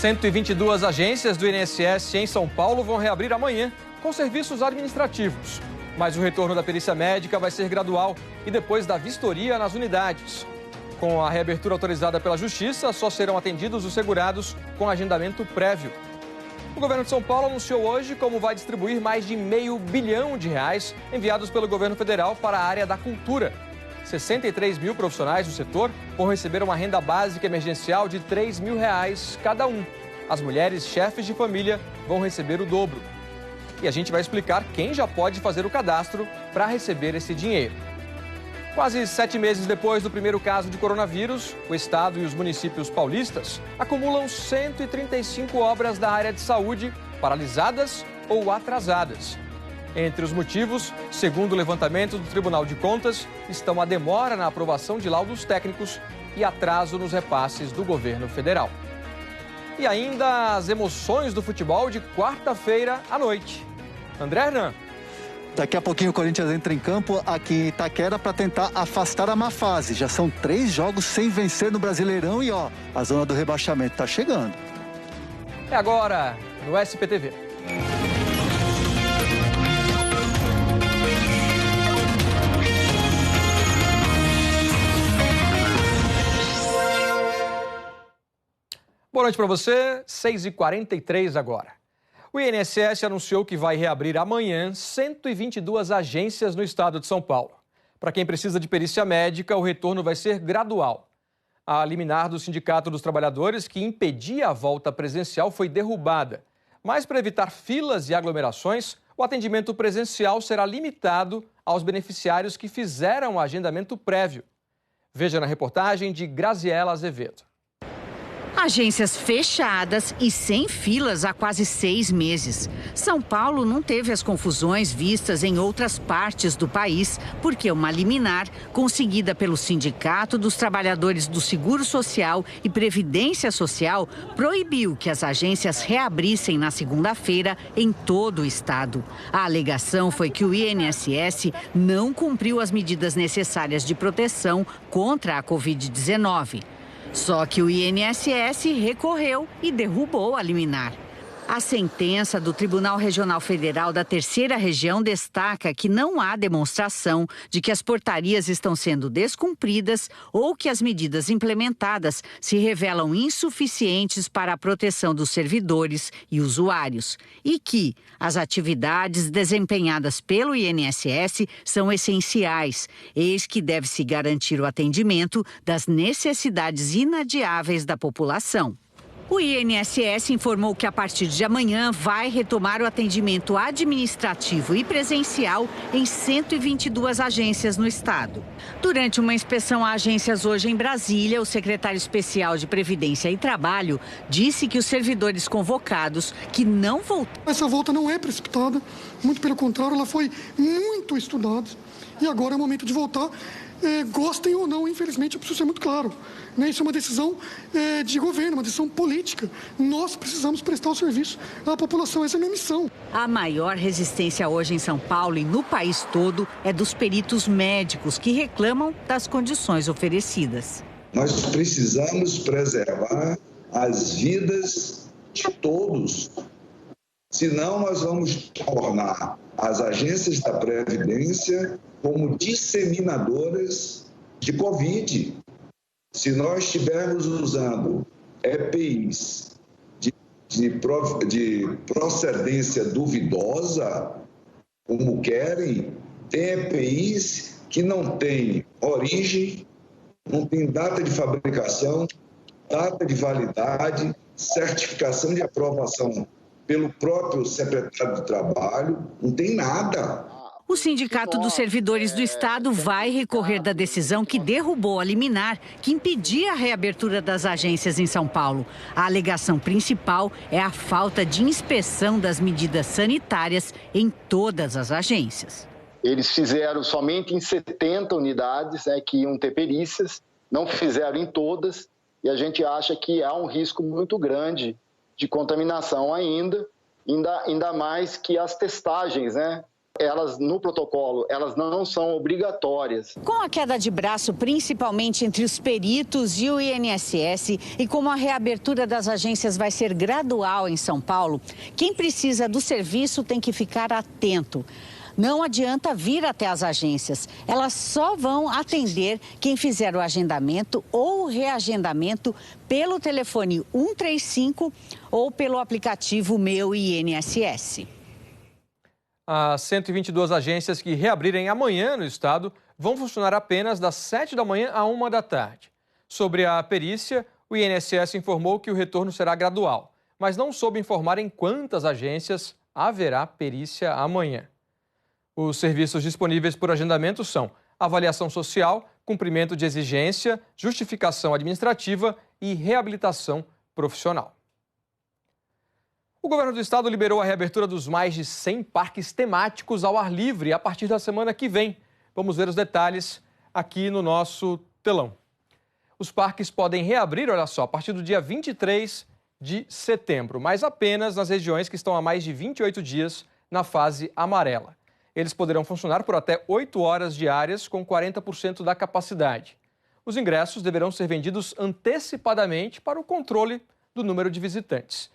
122 agências do INSS em São Paulo vão reabrir amanhã com serviços administrativos. Mas o retorno da perícia médica vai ser gradual e depois da vistoria nas unidades. Com a reabertura autorizada pela Justiça, só serão atendidos os segurados com agendamento prévio. O governo de São Paulo anunciou hoje como vai distribuir mais de R$500 bilhão enviados pelo governo federal para a área da cultura. 63 mil profissionais do setor vão receber uma renda básica emergencial de R$3.000 cada um. As mulheres chefes de família vão receber o dobro. E a gente vai explicar quem já pode fazer o cadastro para receber esse dinheiro. Quase 7 meses depois do primeiro caso de coronavírus, o Estado e os municípios paulistas acumulam 135 obras da área de saúde paralisadas ou atrasadas. Entre os motivos, segundo o levantamento do Tribunal de Contas, estão a demora na aprovação de laudos técnicos e atraso nos repasses do governo federal. E ainda as emoções do futebol de quarta-feira à noite. André Hernan. Daqui a pouquinho o Corinthians entra em campo aqui em Itaquera para tentar afastar a má fase. Já são 3 jogos sem vencer no Brasileirão e a zona do rebaixamento está chegando. É agora no SPTV. Boa noite para você, 6h43 agora. O INSS anunciou que vai reabrir amanhã 122 agências no estado de São Paulo. Para quem precisa de perícia médica, o retorno vai ser gradual. A liminar do Sindicato dos Trabalhadores, que impedia a volta presencial, foi derrubada. Mas para evitar filas e aglomerações, o atendimento presencial será limitado aos beneficiários que fizeram o agendamento prévio. Veja na reportagem de Graziela Azevedo. Agências fechadas e sem filas há quase 6 meses. São Paulo não teve as confusões vistas em outras partes do país, porque uma liminar, conseguida pelo Sindicato dos Trabalhadores do Seguro Social e Previdência Social, proibiu que as agências reabrissem na segunda-feira em todo o estado. A alegação foi que o INSS não cumpriu as medidas necessárias de proteção contra a Covid-19. Só que o INSS recorreu e derrubou a liminar. A sentença do Tribunal Regional Federal da Terceira Região destaca que não há demonstração de que as portarias estão sendo descumpridas ou que as medidas implementadas se revelam insuficientes para a proteção dos servidores e usuários e que as atividades desempenhadas pelo INSS são essenciais, eis que deve-se garantir o atendimento das necessidades inadiáveis da população. O INSS informou que a partir de amanhã vai retomar o atendimento administrativo e presencial em 122 agências no estado. Durante uma inspeção a agências hoje em Brasília, o secretário especial de Previdência e Trabalho disse que os servidores convocados que não voltaram... Essa volta não é precipitada, muito pelo contrário, ela foi muito estudada e agora é o momento de voltar. Gostem ou não, infelizmente, eu preciso ser muito claro. Isso é uma decisão de governo, uma decisão política. Nós precisamos prestar o serviço à população, essa é a minha missão. A maior resistência hoje em São Paulo e no país todo é dos peritos médicos que reclamam das condições oferecidas. Nós precisamos preservar as vidas de todos. Senão, nós vamos tornar as agências da Previdência como disseminadoras de Covid. Se nós estivermos usando EPIs de procedência duvidosa, como querem, tem EPIs que não têm origem, não tem data de fabricação, data de validade, certificação de aprovação pelo próprio secretário do Trabalho, não tem nada. O Sindicato dos Servidores do Estado vai recorrer da decisão que derrubou a liminar, que impedia a reabertura das agências em São Paulo. A alegação principal é a falta de inspeção das medidas sanitárias em todas as agências. Eles fizeram somente em 70 unidades, que iam ter perícias, não fizeram em todas, e a gente acha que há um risco muito grande de contaminação ainda mais que as testagens, Elas, no protocolo, elas não são obrigatórias. Com a queda de braço, principalmente entre os peritos e o INSS, e como a reabertura das agências vai ser gradual em São Paulo, quem precisa do serviço tem que ficar atento. Não adianta vir até as agências. Elas só vão atender quem fizer o agendamento ou o reagendamento pelo telefone 135 ou pelo aplicativo Meu INSS. As 122 agências que reabrirem amanhã no estado vão funcionar apenas das 7 da manhã à 1 da tarde. Sobre a perícia, o INSS informou que o retorno será gradual, mas não soube informar em quantas agências haverá perícia amanhã. Os serviços disponíveis por agendamento são avaliação social, cumprimento de exigência, justificação administrativa e reabilitação profissional. O governo do estado liberou a reabertura dos mais de 100 parques temáticos ao ar livre a partir da semana que vem. Vamos ver os detalhes aqui no nosso telão. Os parques podem reabrir, olha só, a partir do dia 23 de setembro, mas apenas nas regiões que estão há mais de 28 dias na fase amarela. Eles poderão funcionar por até 8 horas diárias com 40% da capacidade. Os ingressos deverão ser vendidos antecipadamente para o controle do número de visitantes.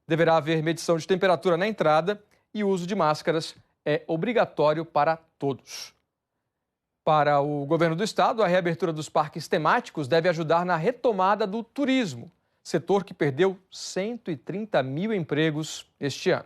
Deverá haver medição de temperatura na entrada e o uso de máscaras é obrigatório para todos. Para o governo do estado, a reabertura dos parques temáticos deve ajudar na retomada do turismo, setor que perdeu 130 mil empregos este ano.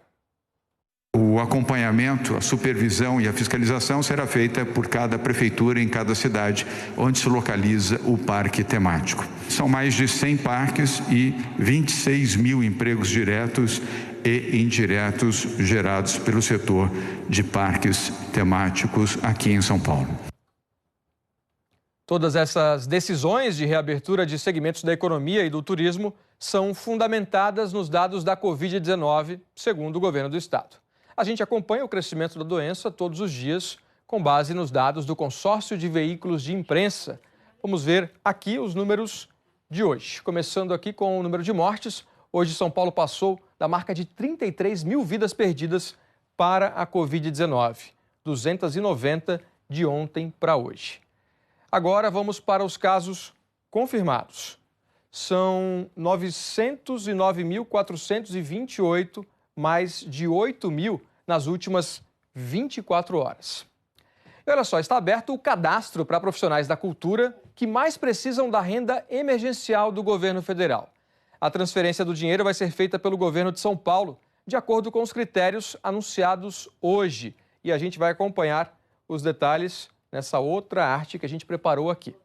O acompanhamento, a supervisão e a fiscalização será feita por cada prefeitura em cada cidade onde se localiza o parque temático. São mais de 100 parques e 26 mil empregos diretos e indiretos gerados pelo setor de parques temáticos aqui em São Paulo. Todas essas decisões de reabertura de segmentos da economia e do turismo são fundamentadas nos dados da Covid-19, segundo o governo do estado. A gente acompanha o crescimento da doença todos os dias, com base nos dados do consórcio de veículos de imprensa. Vamos ver aqui os números de hoje. Começando aqui com o número de mortes. Hoje, São Paulo passou da marca de 33 mil vidas perdidas para a Covid-19. 290 de ontem para hoje. Agora vamos para os casos confirmados. São 909.428, mais de 8 mil nas últimas 24 horas. E olha só, está aberto o cadastro para profissionais da cultura que mais precisam da renda emergencial do governo federal. A transferência do dinheiro vai ser feita pelo governo de São Paulo, de acordo com os critérios anunciados hoje. E a gente vai acompanhar os detalhes nessa outra arte que a gente preparou aqui.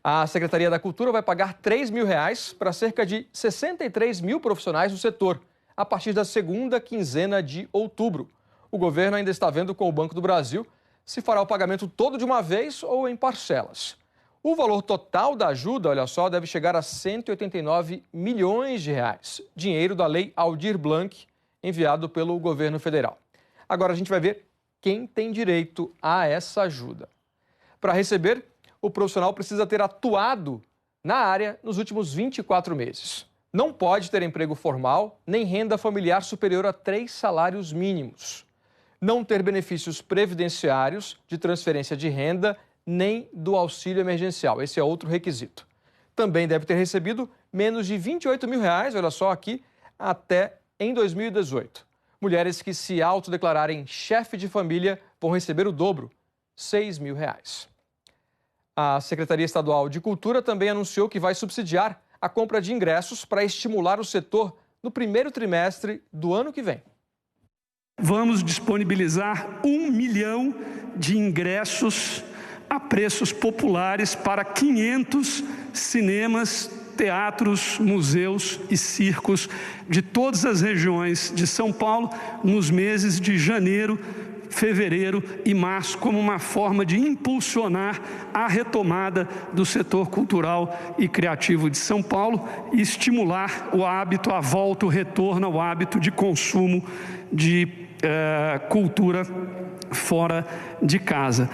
A Secretaria da Cultura vai pagar R$ 3 mil para cerca de 63 mil profissionais do setor, a partir da segunda quinzena de outubro. O governo ainda está vendo com o Banco do Brasil se fará o pagamento todo de uma vez ou em parcelas. O valor total da ajuda, olha só, deve chegar a 189 milhões de reais, dinheiro da Lei Aldir Blanc, enviado pelo governo federal. Agora a gente vai ver quem tem direito a essa ajuda. Para receber, o profissional precisa ter atuado na área nos últimos 24 meses. Não pode ter emprego formal, nem renda familiar superior a 3 salários mínimos. Não ter benefícios previdenciários, de transferência de renda, nem do auxílio emergencial. Esse é outro requisito. Também deve ter recebido menos de R$ 28 mil, olha só aqui, até em 2018. Mulheres que se autodeclararem chefe de família vão receber o dobro, R$ 6 mil. A Secretaria Estadual de Cultura também anunciou que vai subsidiar a compra de ingressos para estimular o setor no primeiro trimestre do ano que vem. Vamos disponibilizar 1 milhão de ingressos a preços populares para 500 cinemas, teatros, museus e circos de todas as regiões de São Paulo nos meses de janeiro, fevereiro e março, como uma forma de impulsionar a retomada do setor cultural e criativo de São Paulo e estimular o hábito, a volta, o retorno ao hábito de consumo de cultura fora de casa.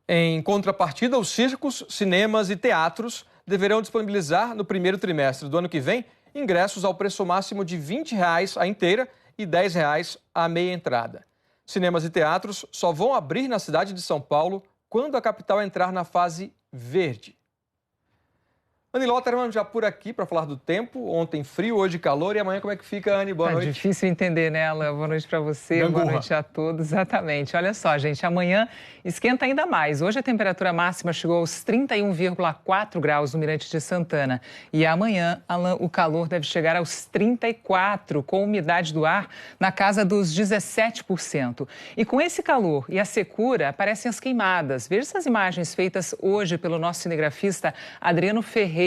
Em contrapartida, os circos, cinemas e teatros deverão disponibilizar no primeiro trimestre do ano que vem ingressos ao preço máximo de R$ 20 a inteira e R$ 10 a meia entrada. Cinemas e teatros só vão abrir na cidade de São Paulo quando a capital entrar na fase verde. Anny Lotterman já por aqui para falar do tempo. Ontem frio, hoje calor. E amanhã como é que fica, Anny? Boa noite. Difícil entender, né, Alan? Boa noite para você, Gangorra. Boa noite a todos. Exatamente. Olha só, gente, amanhã esquenta ainda mais. Hoje a temperatura máxima chegou aos 31,4 graus no Mirante de Santana. E amanhã, Alan, o calor deve chegar aos 34, com umidade do ar na casa dos 17%. E com esse calor e a secura, aparecem as queimadas. Veja essas imagens feitas hoje pelo nosso cinegrafista Adriano Ferreira,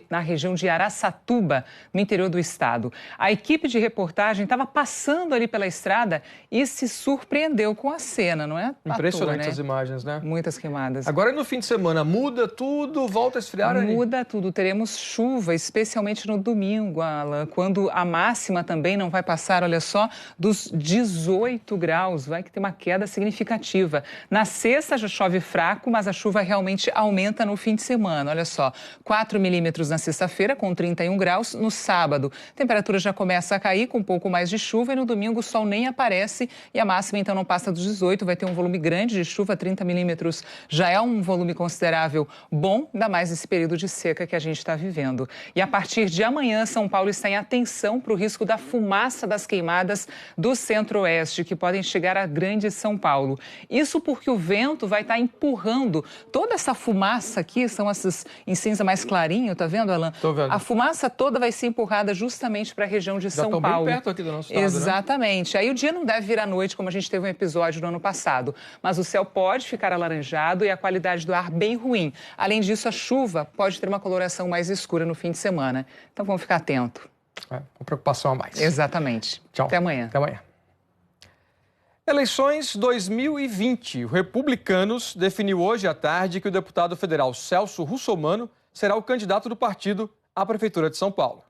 na região de Araçatuba, no interior do estado. A equipe de reportagem estava passando ali pela estrada e se surpreendeu com a cena, não é? Impressionante essas imagens, né? Muitas queimadas. Agora no fim de semana, muda tudo, volta a esfriar, Anny? Muda tudo, teremos chuva, especialmente no domingo, Alan, quando a máxima também não vai passar, olha só, dos 18 graus, vai que ter uma queda significativa. Na sexta já chove fraco, mas a chuva realmente aumenta no fim de semana, olha só, 4 milímetros na sexta-feira, com 31 graus. No sábado, a temperatura já começa a cair com um pouco mais de chuva e no domingo o sol nem aparece e a máxima então não passa dos 18, vai ter um volume grande de chuva, 30 milímetros já é um volume considerável bom, ainda mais nesse período de seca que a gente está vivendo. E a partir de amanhã, São Paulo está em atenção para o risco da fumaça das queimadas do centro-oeste, que podem chegar a grande São Paulo. Isso porque o vento vai estar empurrando toda essa fumaça aqui, são essas em cinza mais clarinho, tá vendo, Alan? Tô vendo. A fumaça toda vai ser empurrada justamente para a região de São Paulo. Já estão bem perto aqui do nosso estado, exatamente. Né? Aí o dia não deve virar noite, como a gente teve um episódio no ano passado, mas o céu pode ficar alaranjado e a qualidade do ar bem ruim. Além disso, a chuva pode ter uma coloração mais escura no fim de semana. Então vamos ficar atento. Uma preocupação a mais. Exatamente. Tchau. Até amanhã. Até amanhã. Eleições 2020. O Republicanos definiu hoje à tarde que o deputado federal Celso Russomano será o candidato do partido à Prefeitura de São Paulo.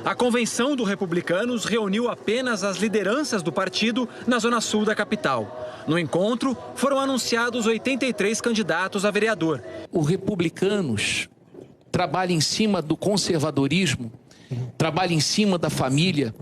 A convenção do Republicanos reuniu apenas as lideranças do partido na zona sul da capital. No encontro, foram anunciados 83 candidatos a vereador. O Republicanos trabalha em cima do conservadorismo, trabalha em cima da família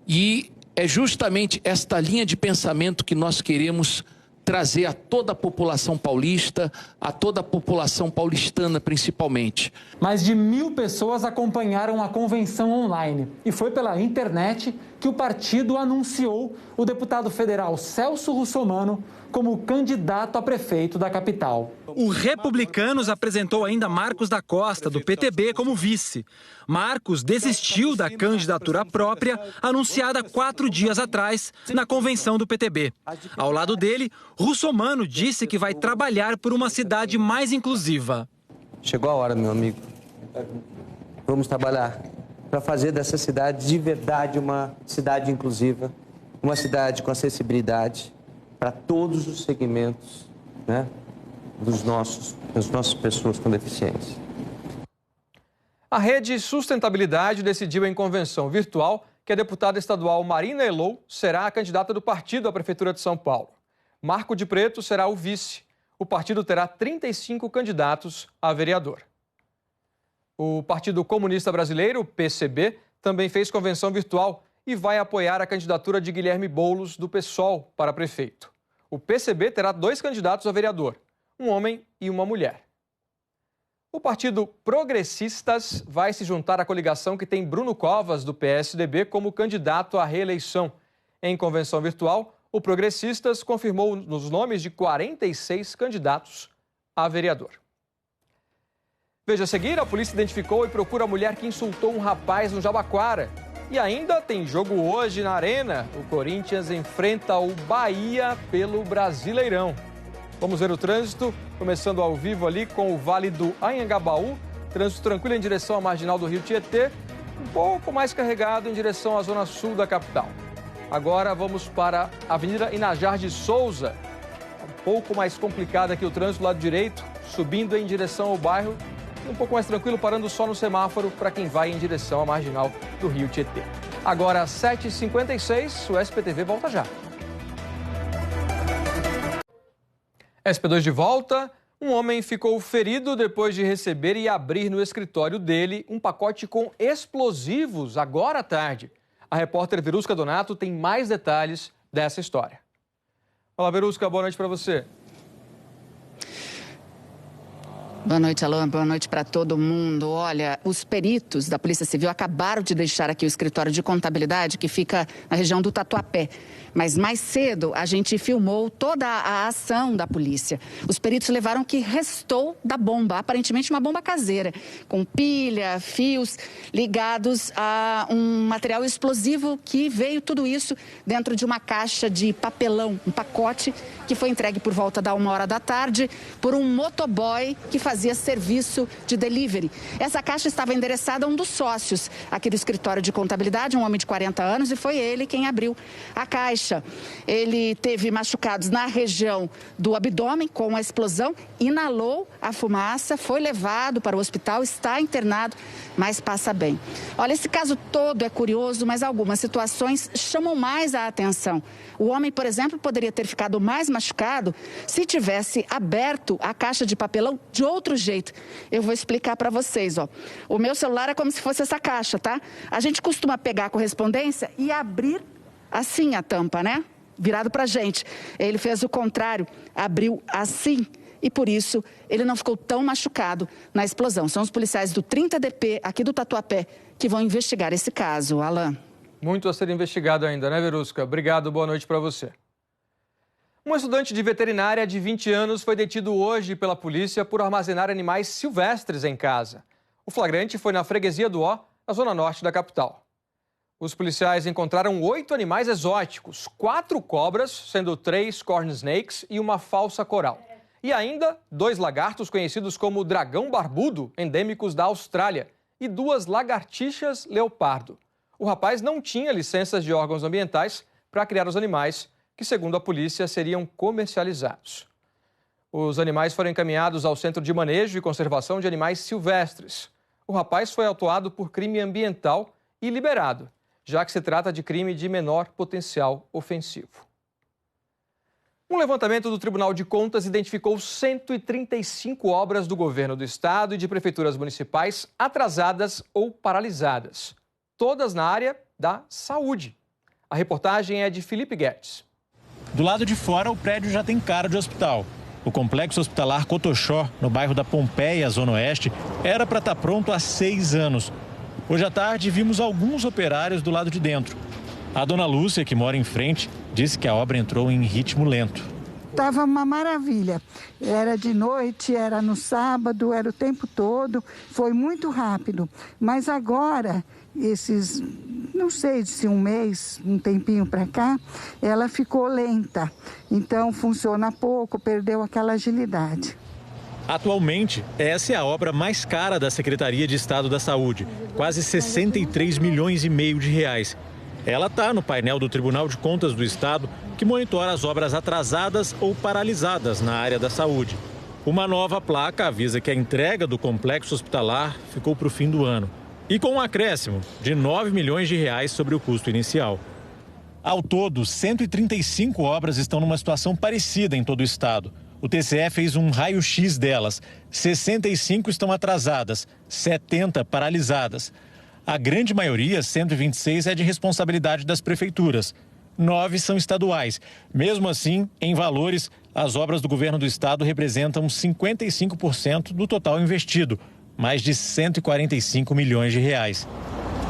e é justamente esta linha de pensamento que nós queremos trazer a toda a população paulista, a toda a população paulistana principalmente. Mais de 1.000 pessoas acompanharam a convenção online e foi pela internet que o partido anunciou o deputado federal Celso Russomano como candidato a prefeito da capital. O Republicanos apresentou ainda Marcos da Costa, do PTB, como vice. Marcos desistiu da candidatura própria, anunciada 4 dias atrás, na convenção do PTB. Ao lado dele, Russomano disse que vai trabalhar por uma cidade mais inclusiva. Chegou a hora, meu amigo. Vamos trabalhar para fazer dessa cidade de verdade uma cidade inclusiva, uma cidade com acessibilidade para todos os segmentos, né, das nossas pessoas com deficiência. A Rede Sustentabilidade decidiu em convenção virtual que a deputada estadual Marina Elou será a candidata do partido à Prefeitura de São Paulo. Marco de Preto será o vice. O partido terá 35 candidatos a vereador. O Partido Comunista Brasileiro, PCB, também fez convenção virtual e vai apoiar a candidatura de Guilherme Boulos, do PSOL, para prefeito. O PCB terá 2 candidatos a vereador, um homem e uma mulher. O Partido Progressistas vai se juntar à coligação que tem Bruno Covas, do PSDB, como candidato à reeleição. Em convenção virtual, o Progressistas confirmou os nomes de 46 candidatos a vereador. Veja a seguir, a polícia identificou e procura a mulher que insultou um rapaz no Jabaquara. E ainda tem jogo hoje na Arena. O Corinthians enfrenta o Bahia pelo Brasileirão. Vamos ver o trânsito, começando ao vivo ali com o Vale do Anhangabaú. Trânsito tranquilo em direção à marginal do Rio Tietê. Um pouco mais carregado em direção à zona sul da capital. Agora vamos para a Avenida Inajar de Souza. Um pouco mais complicado aqui o trânsito do lado direito, subindo em direção ao bairro. Um pouco mais tranquilo, parando só no semáforo para quem vai em direção à marginal do Rio Tietê. Agora, 7h56, o SPTV volta já. SP2 de volta. Um homem ficou ferido depois de receber e abrir no escritório dele um pacote com explosivos agora à tarde. A repórter Verusca Donato tem mais detalhes dessa história. Olá, Verusca, boa noite para você. Boa noite, Alan. Boa noite para todo mundo. Olha, os peritos da Polícia Civil acabaram de deixar aqui o escritório de contabilidade que fica na região do Tatuapé. Mas mais cedo a gente filmou toda a ação da polícia. Os peritos levaram o que restou da bomba, aparentemente uma bomba caseira, com pilha, fios ligados a um material explosivo que veio tudo isso dentro de uma caixa de papelão, um pacote que foi entregue por volta da 1h da tarde por um motoboy que fazia serviço de delivery. Essa caixa estava endereçada a um dos sócios aqui do escritório de contabilidade, um homem de 40 anos, e foi ele quem abriu a caixa. Ele teve machucados na região do abdômen com a explosão, inalou a fumaça, foi levado para o hospital, está internado, mas passa bem. Olha, esse caso todo é curioso, mas algumas situações chamam mais a atenção. O homem, por exemplo, poderia ter ficado mais machucado se tivesse aberto a caixa de papelão de outro jeito. Eu vou explicar para vocês, ó. O meu celular é como se fosse essa caixa, tá? A gente costuma pegar a correspondência e abrir assim a tampa, né? Virado pra gente. Ele fez o contrário, abriu assim e por isso ele não ficou tão machucado na explosão. São os policiais do 30DP aqui do Tatuapé que vão investigar esse caso, Alan. Muito a ser investigado ainda, né, Verusca? Obrigado, boa noite para você. Um estudante de veterinária de 20 anos foi detido hoje pela polícia por armazenar animais silvestres em casa. O flagrante foi na freguesia do Ó, na zona norte da capital. Os policiais encontraram 8 animais exóticos, 4 cobras, sendo 3 corn snakes e uma falsa coral. E ainda 2 lagartos conhecidos como dragão barbudo, endêmicos da Austrália, e 2 lagartixas leopardo. O rapaz não tinha licenças de órgãos ambientais para criar os animais, que, segundo a polícia, seriam comercializados. Os animais foram encaminhados ao Centro de Manejo e Conservação de Animais Silvestres. O rapaz foi autuado por crime ambiental e liberado, já que se trata de crime de menor potencial ofensivo. Um levantamento do Tribunal de Contas identificou 135 obras do governo do estado e de prefeituras municipais atrasadas ou paralisadas, todas na área da saúde. A reportagem é de Felipe Guedes. Do lado de fora, o prédio já tem cara de hospital. O complexo hospitalar Cotoxó, no bairro da Pompeia, Zona Oeste, era para estar pronto há 6 anos. Hoje à tarde, vimos alguns operários do lado de dentro. A dona Lúcia, que mora em frente, disse que a obra entrou em ritmo lento. Estava uma maravilha. Era de noite, era no sábado, era o tempo todo. Foi muito rápido. Mas agora, não sei se um mês, um tempinho para cá, ela ficou lenta. Então, funciona pouco, perdeu aquela agilidade. Atualmente, essa é a obra mais cara da Secretaria de Estado da Saúde, quase 63 milhões e meio de reais. Ela está no painel do Tribunal de Contas do Estado, que monitora as obras atrasadas ou paralisadas na área da saúde. Uma nova placa avisa que a entrega do complexo hospitalar ficou para o fim do ano. E com um acréscimo de 9 milhões de reais sobre o custo inicial. Ao todo, 135 obras estão numa situação parecida em todo o estado. O TCE fez um raio-x delas. 65 estão atrasadas, 70 paralisadas. A grande maioria, 126, é de responsabilidade das prefeituras. 9 são estaduais. Mesmo assim, em valores, as obras do governo do estado representam 55% do total investido, mais de 145 milhões de reais.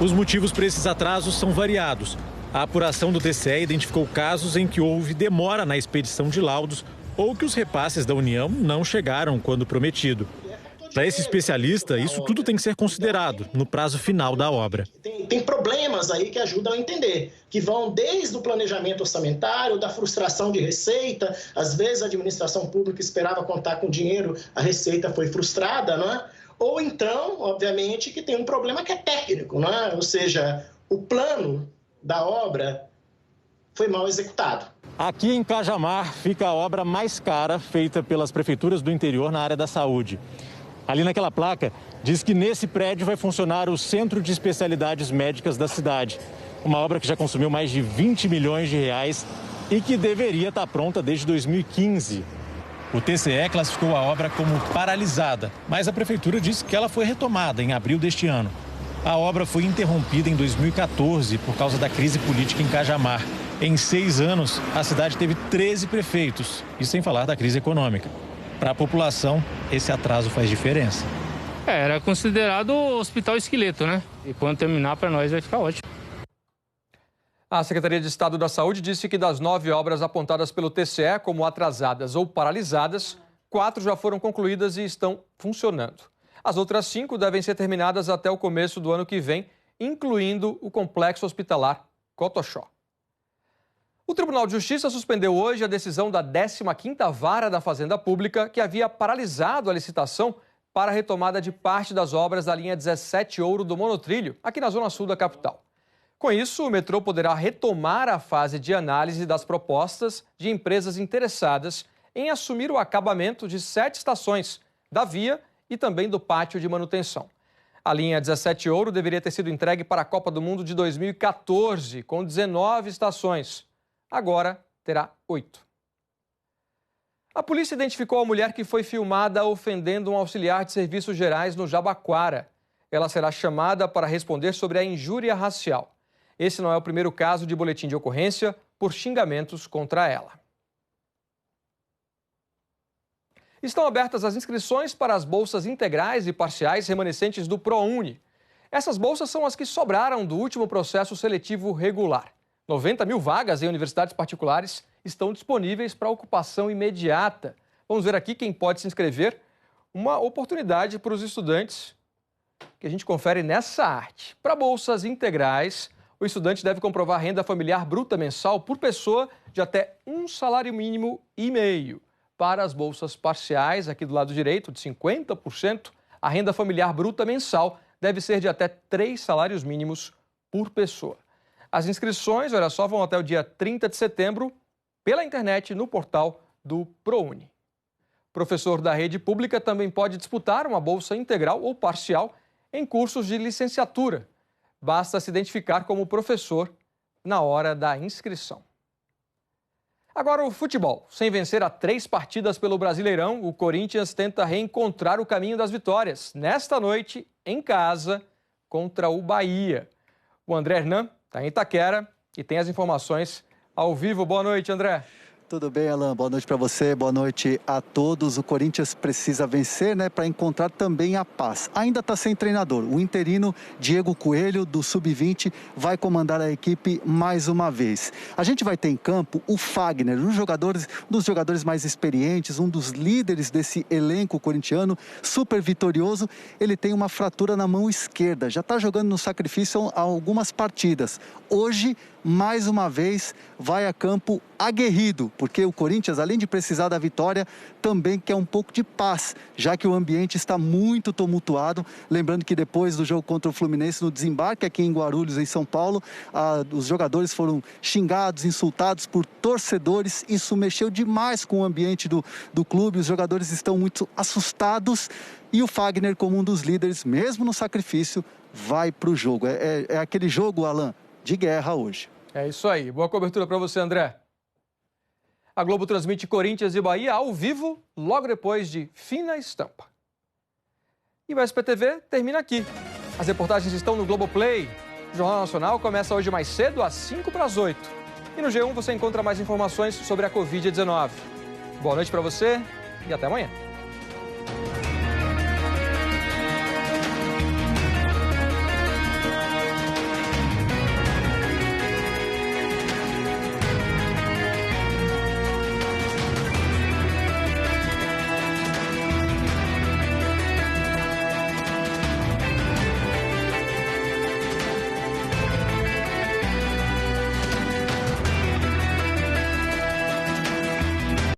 Os motivos para esses atrasos são variados. A apuração do TCE identificou casos em que houve demora na expedição de laudos ou que os repasses da União não chegaram quando prometido. Para esse especialista, isso tudo tem que ser considerado no prazo final da obra. Tem problemas aí que ajudam a entender, que vão desde o planejamento orçamentário, da frustração de receita, às vezes a administração pública esperava contar com dinheiro, a receita foi frustrada, não é? Ou então, obviamente, que tem um problema que é técnico, não é? Ou seja, o plano da obra foi mal executado. Aqui em Cajamar fica a obra mais cara feita pelas prefeituras do interior na área da saúde. Ali naquela placa diz que nesse prédio vai funcionar o Centro de Especialidades Médicas da cidade. Uma obra que já consumiu mais de 20 milhões de reais e que deveria estar pronta desde 2015. O TCE classificou a obra como paralisada, mas a prefeitura disse que ela foi retomada em abril deste ano. A obra foi interrompida em 2014 por causa da crise política em Cajamar. Em 6 anos, a cidade teve 13 prefeitos, isso sem falar da crise econômica. Para a população, esse atraso faz diferença. Era considerado hospital esqueleto, né? E quando terminar, para nós vai ficar ótimo. A Secretaria de Estado da Saúde disse que das 9 obras apontadas pelo TCE como atrasadas ou paralisadas, 4 já foram concluídas e estão funcionando. As outras 5 devem ser terminadas até o começo do ano que vem, incluindo o Complexo Hospitalar Cotoxó. O Tribunal de Justiça suspendeu hoje a decisão da 15ª Vara da Fazenda Pública, que havia paralisado a licitação para a retomada de parte das obras da linha 17 Ouro do Monotrilho, aqui na zona sul da capital. Com isso, o metrô poderá retomar a fase de análise das propostas de empresas interessadas em assumir o acabamento de 7 estações da via e também do pátio de manutenção. A linha 17 Ouro deveria ter sido entregue para a Copa do Mundo de 2014, com 19 estações. Agora terá 8. A polícia identificou a mulher que foi filmada ofendendo um auxiliar de serviços gerais no Jabaquara. Ela será chamada para responder sobre a injúria racial. Esse não é o primeiro caso de boletim de ocorrência por xingamentos contra ela. Estão abertas as inscrições para as bolsas integrais e parciais remanescentes do ProUni. Essas bolsas são as que sobraram do último processo seletivo regular. 90 mil vagas em universidades particulares estão disponíveis para ocupação imediata. Vamos ver aqui quem pode se inscrever. Uma oportunidade para os estudantes que a gente confere nessa arte. Para bolsas integrais, o estudante deve comprovar renda familiar bruta mensal por pessoa de até 1,5 salário mínimo. Para as bolsas parciais, aqui do lado direito, de 50%, a renda familiar bruta mensal deve ser de até 3 salários mínimos por pessoa. As inscrições, olha só, vão até o dia 30 de setembro pela internet no portal do ProUni. Professor da rede pública também pode disputar uma bolsa integral ou parcial em cursos de licenciatura. Basta se identificar como professor na hora da inscrição. Agora o futebol. Sem vencer a 3 partidas pelo Brasileirão, o Corinthians tenta reencontrar o caminho das vitórias. Nesta noite, em casa, contra o Bahia. O André Hernan está em Itaquera e tem as informações ao vivo. Boa noite, André. Tudo bem, Alan? Boa noite para você, boa noite a todos. O Corinthians precisa vencer, para encontrar também a paz. Ainda está sem treinador. O interino Diego Coelho, do Sub-20, vai comandar a equipe mais uma vez. A gente vai ter em campo o Fagner, um dos jogadores mais experientes, um dos líderes desse elenco corintiano, super vitorioso. Ele tem uma fratura na mão esquerda, já está jogando no sacrifício há algumas partidas. Hoje, mais uma vez, vai a campo aguerrido, porque o Corinthians, além de precisar da vitória, também quer um pouco de paz, já que o ambiente está muito tumultuado. Lembrando que depois do jogo contra o Fluminense, no desembarque aqui em Guarulhos, em São Paulo, os jogadores foram xingados, insultados por torcedores. Isso mexeu demais com o ambiente do clube. Os jogadores estão muito assustados e o Fagner, como um dos líderes, mesmo no sacrifício, vai para o jogo. É aquele jogo, Alan, de guerra hoje. É isso aí. Boa cobertura para você, André. A Globo transmite Corinthians e Bahia ao vivo, logo depois de Fina Estampa. E o SPTV termina aqui. As reportagens estão no Globoplay. O Jornal Nacional começa hoje mais cedo, às 7:55. E no G1 você encontra mais informações sobre a Covid-19. Boa noite para você e até amanhã.